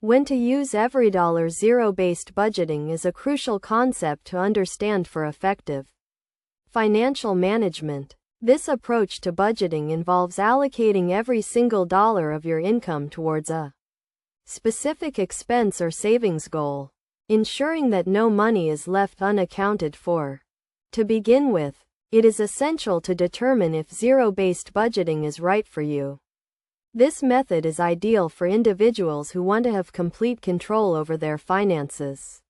When to use EveryDollar. Zero-based budgeting is a crucial concept to understand for effective financial management. This approach to budgeting involves allocating every single dollar of your income towards a specific expense or savings goal, ensuring that no money is left unaccounted for. To begin with, it is essential to determine if zero-based budgeting is right for you. This method is ideal for individuals who want to have complete control over their finances,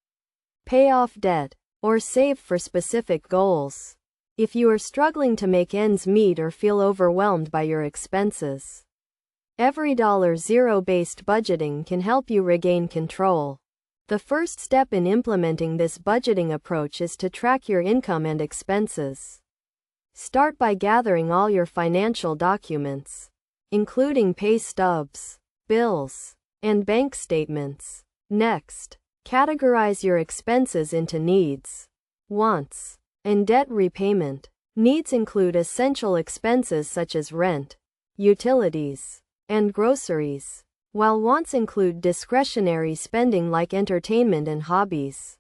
pay off debt, or save for specific goals. If you are struggling to make ends meet or feel overwhelmed by your expenses, EveryDollar. Zero-based budgeting can help you regain control. The first step in implementing this budgeting approach is to track your income and expenses. Start by gathering all your financial documents, including pay stubs, bills, and bank statements. Next, categorize your expenses into needs, wants, and debt repayment. Needs include essential expenses such as rent, utilities, and groceries, while wants include discretionary spending like entertainment and hobbies.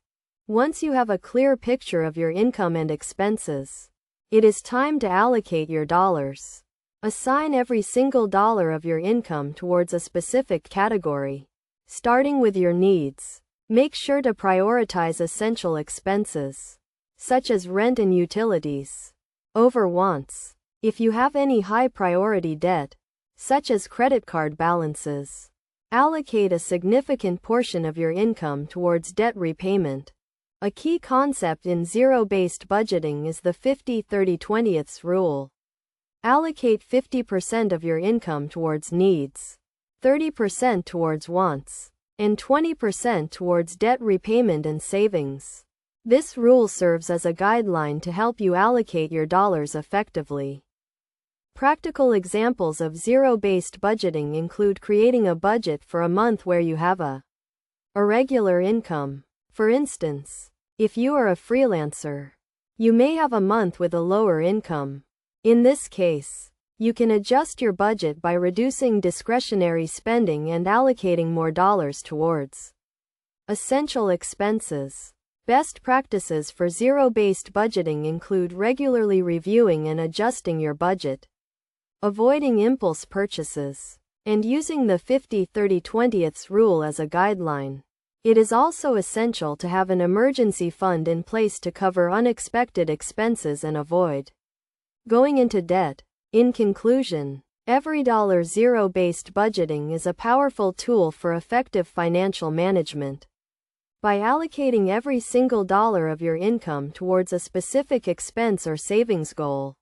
Once you have a clear picture of your income and expenses, it is time to allocate your dollars. Assign every single dollar of your income towards a specific category. Starting with your needs, make sure to prioritize essential expenses, such as rent and utilities, over wants. If you have any high-priority debt, such as credit card balances, allocate a significant portion of your income towards debt repayment. A key concept in zero-based budgeting is the 50-30-20 rule. Allocate 50% of your income towards needs, 30% towards wants, and 20% towards debt repayment and savings. This rule serves as a guideline to help you allocate your dollars effectively. Practical examples of zero-based budgeting include creating a budget for a month where you have a irregular income. For instance, if you are a freelancer, you may have a month with a lower income. In this case, you can adjust your budget by reducing discretionary spending and allocating more dollars towards essential expenses. Best practices for zero-based budgeting include regularly reviewing and adjusting your budget, avoiding impulse purchases, and using the 50-30-20 rule as a guideline. It is also essential to have an emergency fund in place to cover unexpected expenses and avoid going into debt. In conclusion, EveryDollar. Zero-based budgeting is a powerful tool for effective financial management. By allocating every single dollar of your income towards a specific expense or savings goal,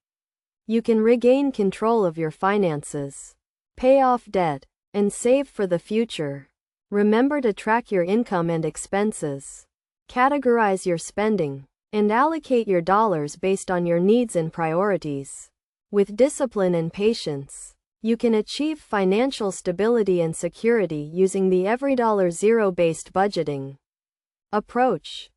you can regain control of your finances, pay off debt, and save for the future. Remember to track your income and expenses, categorize your spending, and allocate your dollars based on your needs and priorities. With discipline and patience, you can achieve financial stability and security using the EveryDollar. Zero-based budgeting approach.